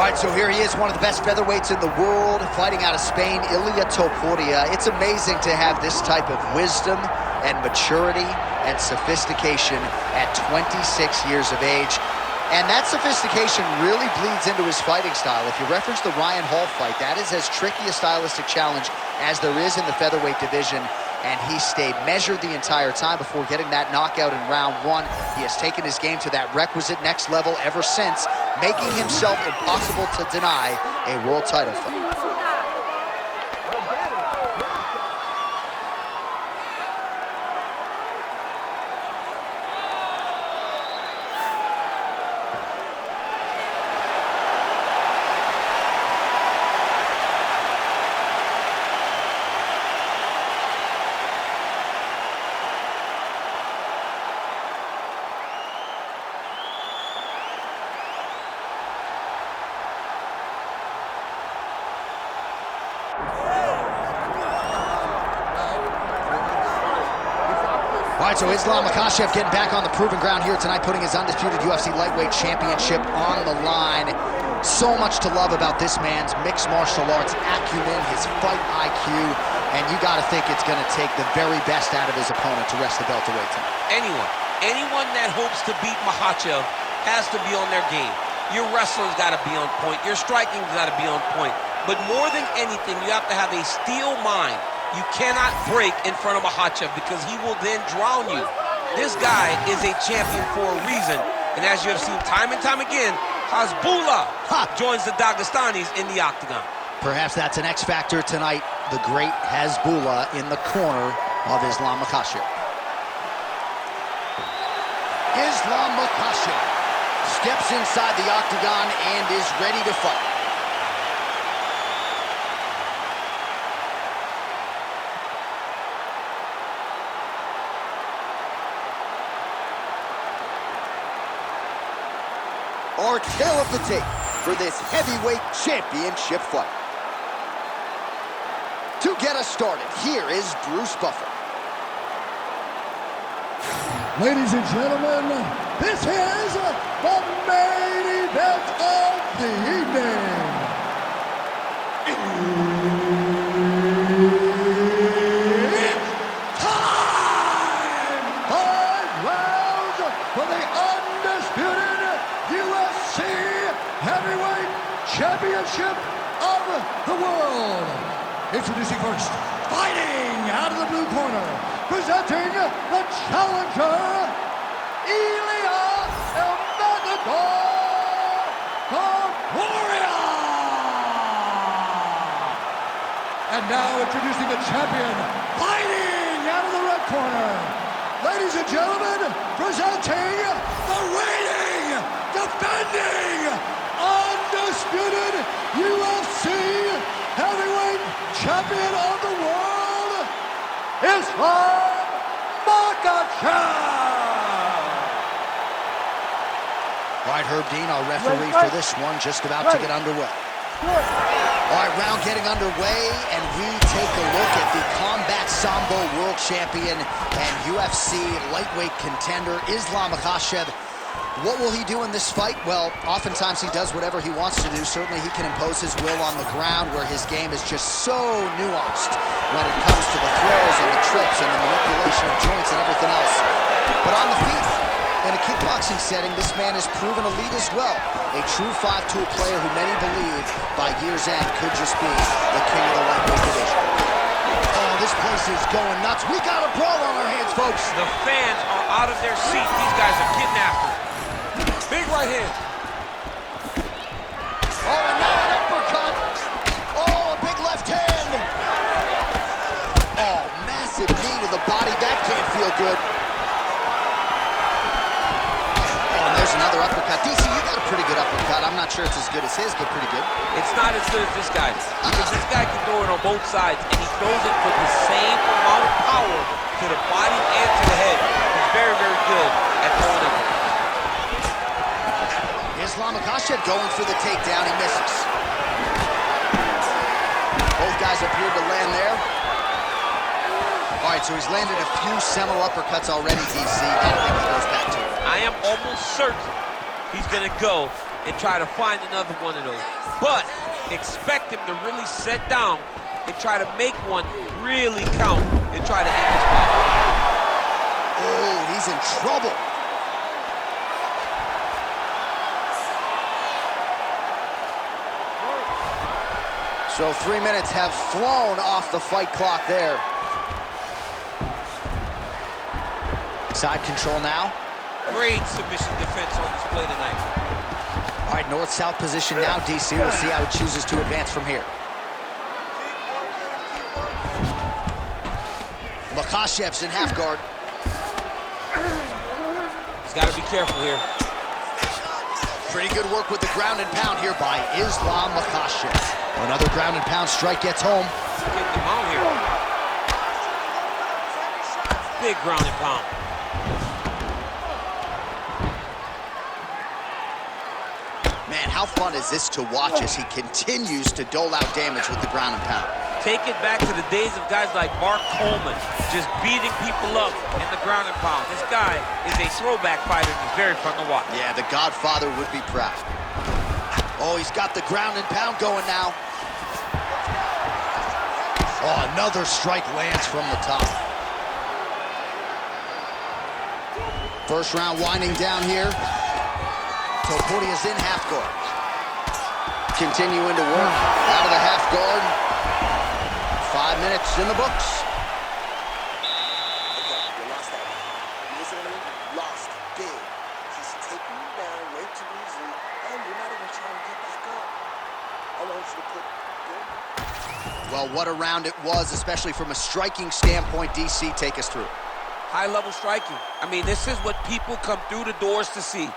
All right, so here he is, one of the best featherweights in the world, fighting out of Spain, Ilia Topuria. It's amazing to have this type of wisdom and maturity and sophistication at 26 years of age. And that sophistication really bleeds into his fighting style. If you reference the Ryan Hall fight, that is as tricky a stylistic challenge as there is in the featherweight division. And he stayed measured the entire time before getting that knockout in round one. He has taken his game to that requisite next level ever since, making himself impossible to deny a world title fight. All right, so Makhachev getting back on the proven ground here tonight, putting his undisputed UFC lightweight championship on the line. So much to love about this man's mixed martial arts acumen, his fight IQ, and you got to think it's going to take the very best out of his opponent to wrest the belt away tonight. Anyone that hopes to beat Makhachev has to be on their game. Your wrestling's got to be on point. Your striking's got to be on point. But more than anything, you have to have a steel mind. You cannot break in front of Makhachev because he will then drown you. This guy is a champion for a reason. And as you have seen time and time again, Hasbullah joins the Dagestanis in the octagon. Perhaps that's an X factor tonight. The great Hasbullah in the corner of Makhachev. Makhachev steps inside the octagon and is ready to fight. Our tale of the tape for this heavyweight championship fight. To get us started, here is Bruce Buffer. Ladies and gentlemen, this is the main event of the evening. It's time! 5 rounds for the undisputed UFC Heavyweight Championship of the world. Introducing first, fighting out of the blue corner, presenting the challenger, Ilia Topuria. And now introducing the champion, fighting out of the red corner. Ladies and gentlemen, presenting the reigning, defending, undisputed UFC heavyweight champion of the world, Makhachev. All right, Herb Dean, our referee for this one, just about to get underway. All right, round getting underway, and we take a look at the Combat Sambo world champion and UFC lightweight contender, Makhachev. What will he do in this fight? Well, oftentimes he does whatever he wants to do. Certainly he can impose his will on the ground, where his game is just so nuanced when it comes to the throws and the trips and the manipulation of joints and everything else. But on the feet, in a kickboxing setting, this man is proven elite as well. A true 5-tool player who many believe by year's end could just be the king of the lightweight division. Oh, this place is going nuts. We got a brawl on our hands, folks. The fans are out of their seat. These guys are getting after it. Big right hand. Oh, and now an uppercut. Oh, a big left hand. Oh, massive knee to the body. That can't feel good. Oh, and there's another uppercut. DC, you got a pretty good uppercut. I'm not sure it's as good as his, but pretty good. It's not as good as this guy. Because this guy can throw it on both sides, and he throws it with the same amount of power to the body and to the head. He's very, very good at throwing it. Makhachev going for the takedown. He misses. Both guys appeared to land there. All right, so he's landed a few seminal uppercuts already, DC. I don't think he goes back to it. I am almost certain he's going to go and try to find another one of those. but expect him to really set down and try to make one really count and try to end this fight. Oh, he's in trouble. So 3 minutes have flown off the fight clock there. Side control now. Great submission defense on display tonight. All right, north-south position now, DC. We'll see how he chooses to advance from here. Makhachev's in half guard. He's got to be careful here. Pretty good work with the ground and pound here by Ilia Makhachev. Another ground and pound strike gets home. Getting him out here. Big ground and pound. Man, how fun is this to watch as he continues to dole out damage with the ground and pound? Take it back to the days of guys like Mark Coleman, just beating people up in the ground and pound. This guy is a throwback fighter, and he's very fun to watch. Yeah, the Godfather would be proud. Oh, he's got the ground and pound going now. Oh, another strike lands from the top. First round winding down here. Topuria's in half guard. Continuing to work out of the half guard. 5 minutes in the books. Okay, you lost that. You listen to me? Lost big. He's taking you down way too easily, and you're not even trying to get back up. I want you to put good. Well, what a round it was, especially from a striking standpoint. DC, take us through. High-level striking. I mean, this is what people come through the doors to see.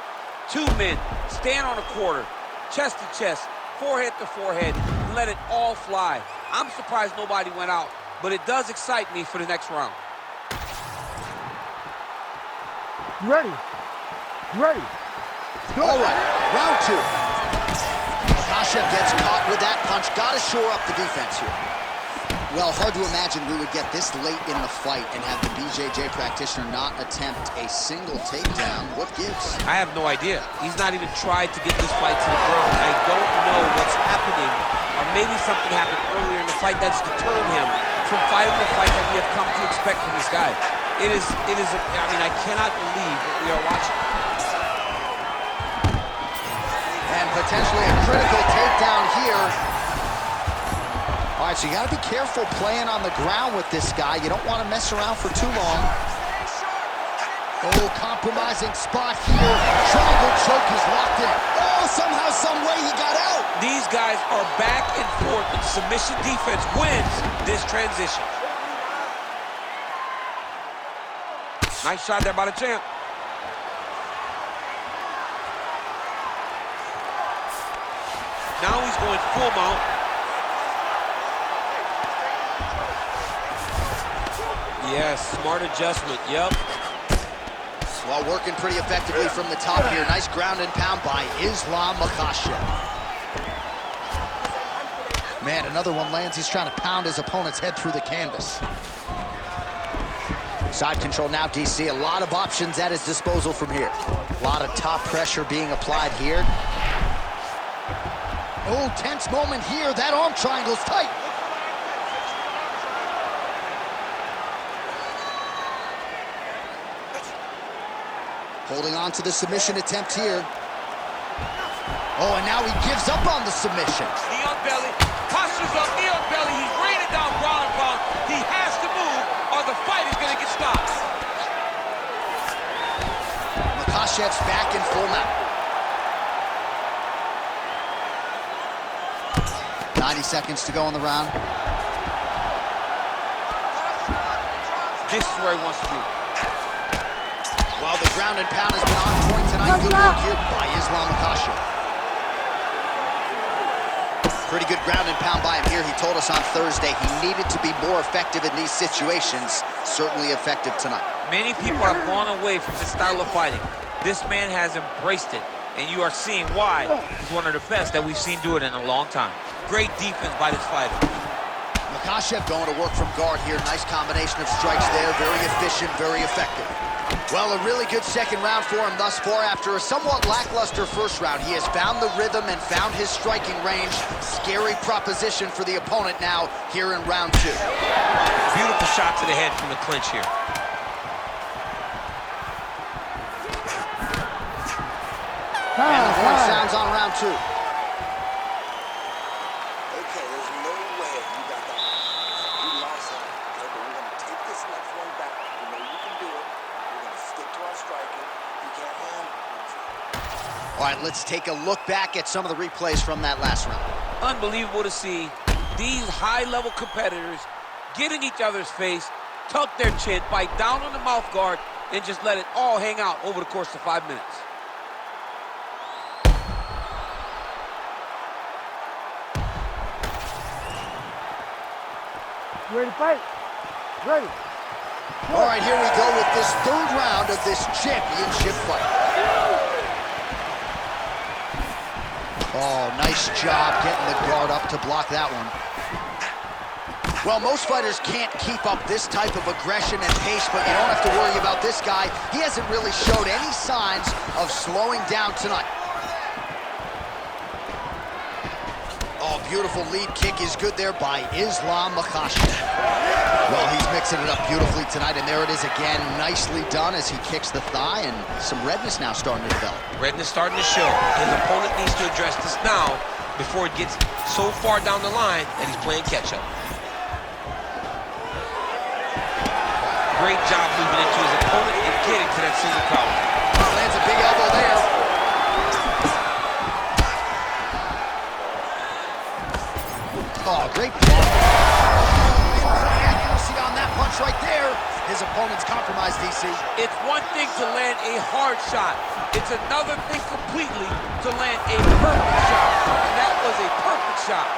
Two men stand on a quarter, chest to chest, forehead to forehead, and let it all fly. I'm surprised nobody went out, but it does excite me for the next round. Ready. Ready. Go. All right, round two. Makhachev gets caught with that punch. Got to shore up the defense here. Well, hard to imagine we would get this late in the fight and have the BJJ practitioner not attempt a single takedown. What gives? I have no idea. He's not even tried to get this fight to the ground. I don't know what's happening, or maybe something happened earlier in the fight that's deterred him from fighting the fight that we have come to expect from this guy. I mean, I cannot believe what we are watching. And potentially a critical takedown here. All right, so you got to be careful playing on the ground with this guy. You don't want to mess around for too long. Oh, compromising spot here. Triangle choke is locked in. Oh, somehow, some way he got out. These guys are back and forth, and submission defense wins this transition. Nice shot there by the champ. Now he's going full mount. Yes, smart adjustment, yep. Well, working pretty effectively from the top here. Nice ground and pound by Ilia Makhachev. Man, another one lands. He's trying to pound his opponent's head through the canvas. Side control now, DC. A lot of options at his disposal from here. A lot of top pressure being applied here. Oh, tense moment here. That arm triangle's tight. Holding on to the submission attempt here. Oh, and now he gives up on the submission. Knee on belly, postures up, knee on belly. He's raining down ground and pound. He has to move or the fight is going to get stopped. Makhachev's back in full mount. 90 seconds to go in the round. This is where he wants to be. Well, the ground and pound has been on point tonight. Good work here by Ilia Makhachev. Pretty good ground and pound by him here. He told us on Thursday he needed to be more effective in these situations. Certainly effective tonight. Many people have gone away from this style of fighting. This man has embraced it, and you are seeing why he's one of the best that we've seen do it in a long time. Great defense by this fighter. Makhachev going to work from guard here. Nice combination of strikes there. Very efficient, very effective. Well, a really good second round for him thus far. After a somewhat lackluster first round, he has found the rhythm and found his striking range. Scary proposition for the opponent now here in round 2. Beautiful shot to the head from the clinch here. And the horn sounds on round 2. Okay, there's no way you got that. You lost that. Okay, but we're going to take this next one back. We know you can do it. We're going to stick to our striking. You can't handle it. All right, let's take a look back at some of the replays from that last round. Unbelievable to see these high-level competitors get in each other's face, tuck their chin, bite down on the mouth guard, and just let it all hang out over the course of 5 minutes. Ready to fight? Ready. All right, here we go with this third round of this championship fight. Oh, nice job getting the guard up to block that one. Well, most fighters can't keep up this type of aggression and pace, but you don't have to worry about this guy. He hasn't really showed any signs of slowing down tonight. Oh, beautiful lead kick is good there by Ilia Makhachev. Well, he's mixing it up beautifully tonight, and there it is again. Nicely done as he kicks the thigh, and some redness now starting to develop. Redness starting to show. His opponent needs to address this now before it gets so far down the line that he's playing catch-up. Great job moving into his opponent and getting to that single collar. Lands a big elbow there. Oh, great block. Accuracy on that punch right there. His opponent's compromised, DC. It's one thing to land a hard shot. It's another thing completely to land a perfect shot. And that was a perfect shot.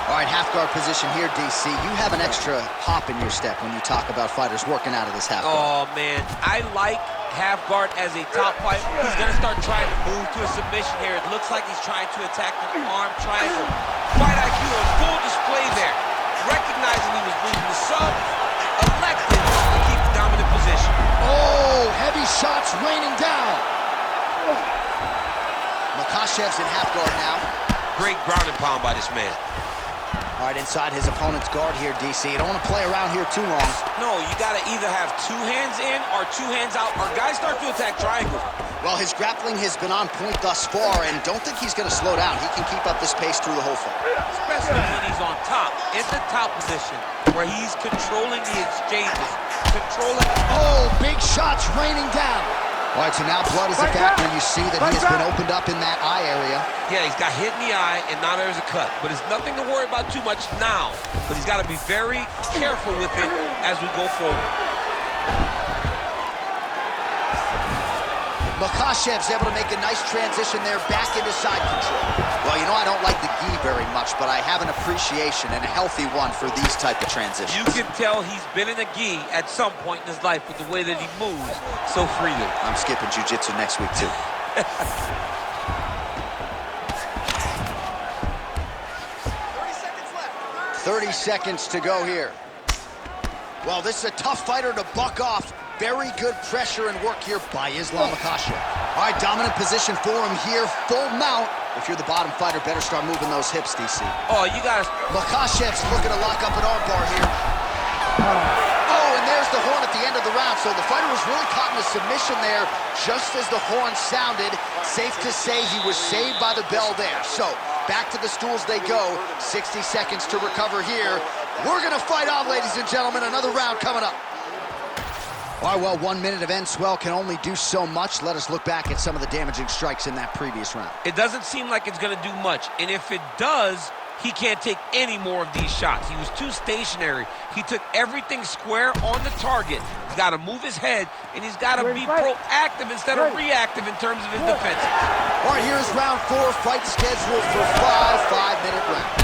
All right, half guard position here, DC. You have an extra hop in your step when you talk about fighters working out of this half guard. Oh, man. I like half guard as a top fight. He's going to start trying to move to a submission here. It looks like he's trying to attack the arm triangle. Fight IQ on full display there. Recognizing he was losing the sub, elected to keep the dominant position. Oh, heavy shots raining down. Makhachev's in half guard now. Great ground and pound by this man. All right, inside his opponent's guard here, DC. You don't want to play around here too long. No, you got to either have 2 hands in or 2 hands out, or guys start to attack triangle. Well, his grappling has been on point thus far, and don't think he's going to slow down. He can keep up this pace through the whole fight. Especially when he's on top, in the top position, where he's controlling the exchanges, controlling... Oh, big shots raining down. All right, so now blood is a factor. You see that he has been opened up in that eye area. Yeah, he's got hit in the eye, and now there's a cut. But it's nothing to worry about too much now. But he's got to be very careful with it as we go forward. Makhachev's able to make a nice transition there back into side control. Well, you know, I don't like the gi very much, but I have an appreciation and a healthy one for these type of transitions. You can tell he's been in a gi at some point in his life with the way that he moves so freely. I'm skipping jiu-jitsu next week, too. 30 seconds to go here. Well, this is a tough fighter to buck off. Very good pressure and work here by Ilia Makhachev. All right, dominant position for him here. Full mount. If you're the bottom fighter, better start moving those hips, DC. Oh, you got to... Makhachev's looking to lock up an armbar here. Oh, and there's the horn at the end of the round. So the fighter was really caught in a submission there just as the horn sounded. Safe to say he was saved by the bell there. So back to the stools they go. 60 seconds to recover here. We're going to fight on, ladies and gentlemen. Another round coming up. All right, well, 1 minute of end swell can only do so much. Let us look back at some of the damaging strikes in that previous round. It doesn't seem like it's going to do much. And if it does, he can't take any more of these shots. He was too stationary. He took everything square on the target. He's got to move his head, and he's got to be proactive instead of reactive in terms of his defense. All right, here's round 4. Fight scheduled for 5 5-minute rounds.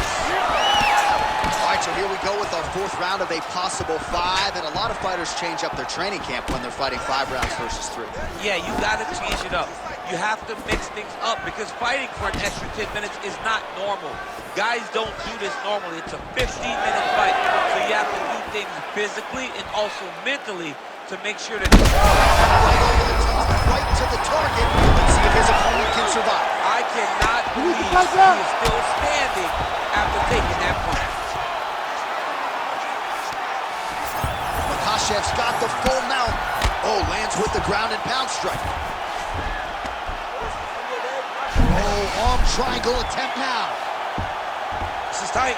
All right, so here we go with our 4th round of a possible 5, and a lot of fighters change up their training camp when they're fighting 5 rounds versus 3. Yeah, you got to change it up. You have to mix things up because fighting for an extra 10 minutes is not normal. Guys don't do this normally. It's a 15-minute fight, so you have to do things physically and also mentally to make sure that... Right to the target. Let's see if his opponent can survive. I cannot believe he is still standing after taking that punch. Makhachev's got the full mount. Oh, lands with the ground and pound strike. Oh, arm triangle attempt now. This is tight.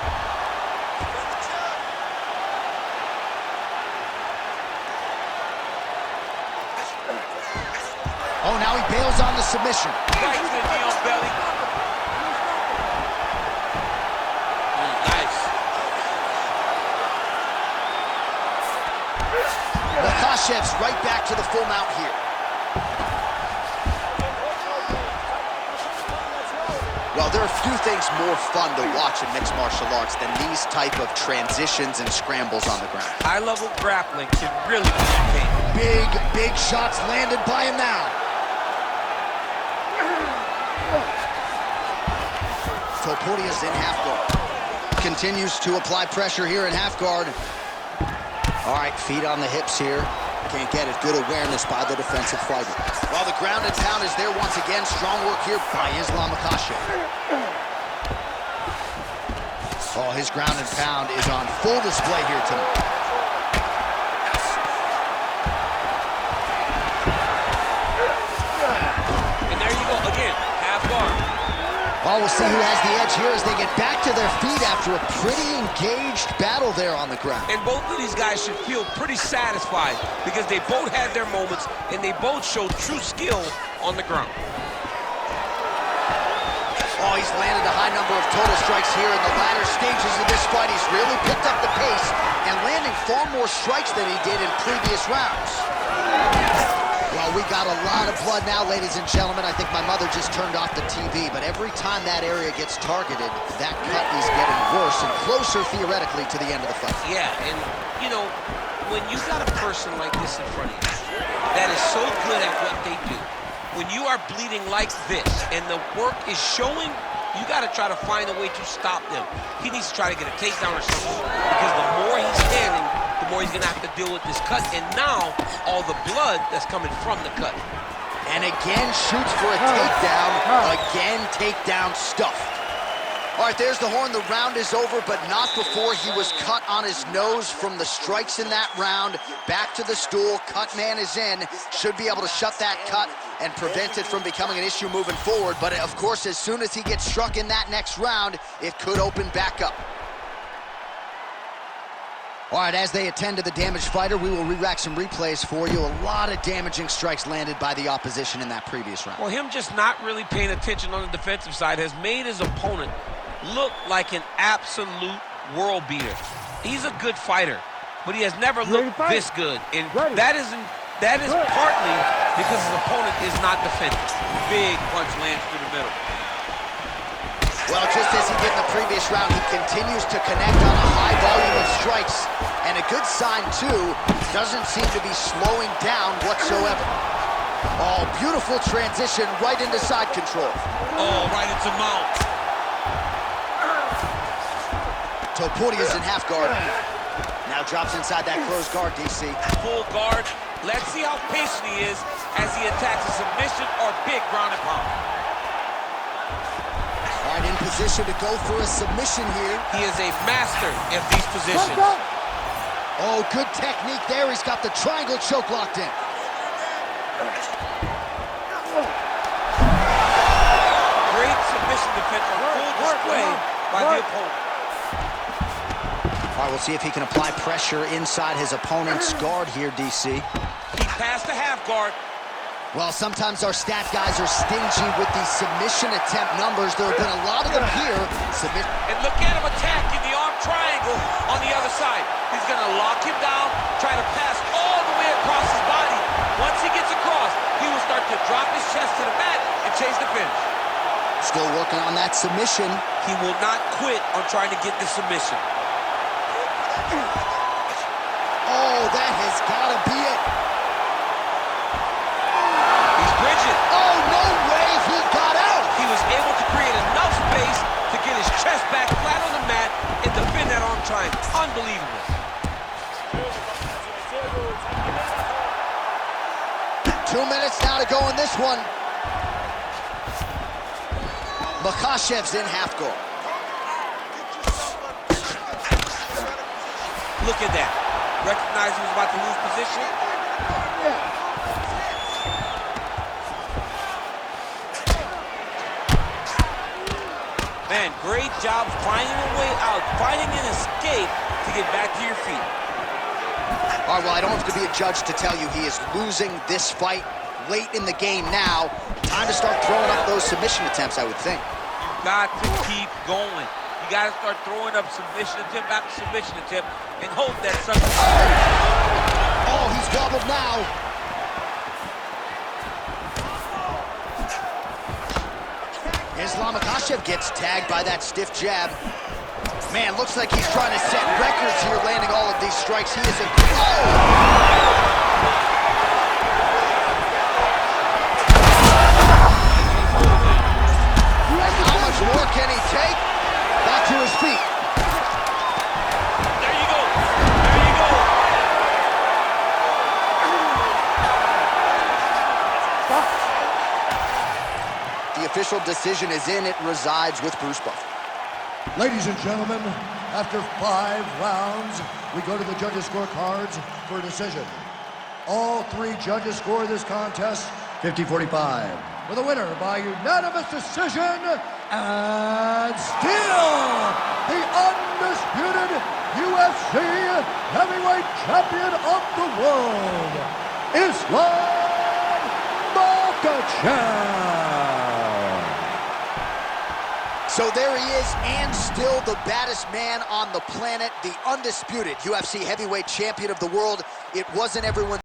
Oh, now he bails on the submission. Right to the knee on belly. Nice. Makhachev's right back to the full mount here. Well, there are few things more fun to watch in mixed martial arts than these type of transitions and scrambles on the ground. High-level grappling can really be entertaining. Big shots landed by him now. Topuria's in half guard. Continues to apply pressure here in half guard. All right, feet on the hips here. Can't get it. Good awareness by the defensive fighter. While the ground and pound is there once again. Strong work here by Ilia Makhachev. Oh, his ground and pound is on full display here tonight. And there you go, again, half guard. Well, we'll see who has the edge here as they get back to their feet after a pretty engaged battle there on the ground. And both of these guys should feel pretty satisfied because they both had their moments and they both showed true skill on the ground. Oh, he's landed a high number of total strikes here in the latter stages of this fight. He's really picked up the pace and landing far more strikes than he did in previous rounds. Well, we got a lot of blood now, ladies and gentlemen. I think my mother just turned off the TV, but every time that area gets targeted, that cut is getting worse and closer, theoretically, to the end of the fight. Yeah, and, you know, when you got a person like this in front of you that is so good at what they do, when you are bleeding like this and the work is showing, you got to try to find a way to stop them. He needs to try to get a takedown or something because the more he's standing, the more he's going to have to deal with this cut. And now, all the blood that's coming from the cut. And again, shoots for a takedown. Again, takedown stuff. All right, there's the horn. The round is over, but not before he was cut on his nose from the strikes in that round. Back to the stool. Cut man is in. Should be able to shut that cut and prevent it from becoming an issue moving forward. But, of course, as soon as he gets struck in that next round, it could open back up. All right, as they attend to the damaged fighter, we will re-rack some replays for you. A lot of damaging strikes landed by the opposition in that previous round. Well, him just not really paying attention on the defensive side has made his opponent look like an absolute world beater. He's a good fighter, but he has never looked this good. And that is partly because his opponent is not defending. Big punch lands through the middle. Well, just as he did in the previous round, he continues to connect on a high volume of strikes. And a good sign, too, doesn't seem to be slowing down whatsoever. Oh, beautiful transition right into side control. Oh, right into mount. Topuria's in half guard. Now drops inside that closed guard, DC. Full guard. Let's see how patient he is as he attacks a submission or big ground and pound. All right, in position to go for a submission here. He is a master of these positions. Oh, good technique there. He's got the triangle choke locked in. Great submission defense on full display by the opponent. All right, we'll see if he can apply pressure inside his opponent's guard here, DC. He passed the half guard. Well, sometimes our stat guys are stingy with the submission attempt numbers. There have been a lot of them here. And look at him attacking the arm triangle on the other side. He's going to lock him down, try to pass all the way across his body. Once he gets across, he will start to drop his chest to the mat and chase the finish. Still working on that submission. He will not quit on trying to get the submission. Oh, that has got to be it. He's bridging. Oh, no time. Unbelievable. 2 minutes now to go in this one. Makhachev's in half guard. Look at that. Recognized he was about to lose position. Man, great job finding a way out, finding an escape to get back to your feet. All right, well, I don't have to be a judge to tell you he is losing this fight late in the game now. Time to start throwing up those submission attempts, I would think. You got to keep going. You got to start throwing up submission attempt after submission attempt and hope that something... Oh, he's wobbled now. Makhachev gets tagged by that stiff jab. Man, looks like he's trying to set records here, landing all of these strikes. He is a... How much more can he take? Back to his feet. There you go. There you go. The official decision is in. It resides with Bruce Buffer. Ladies and gentlemen, after 5 rounds, we go to the judges' scorecards for a decision. All 3 judges score this contest 50-45. For the winner by unanimous decision, and still the undisputed UFC heavyweight champion of the world, Ilia Topuria. So there he is, and still the baddest man on the planet, the undisputed UFC heavyweight champion of the world. It wasn't everyone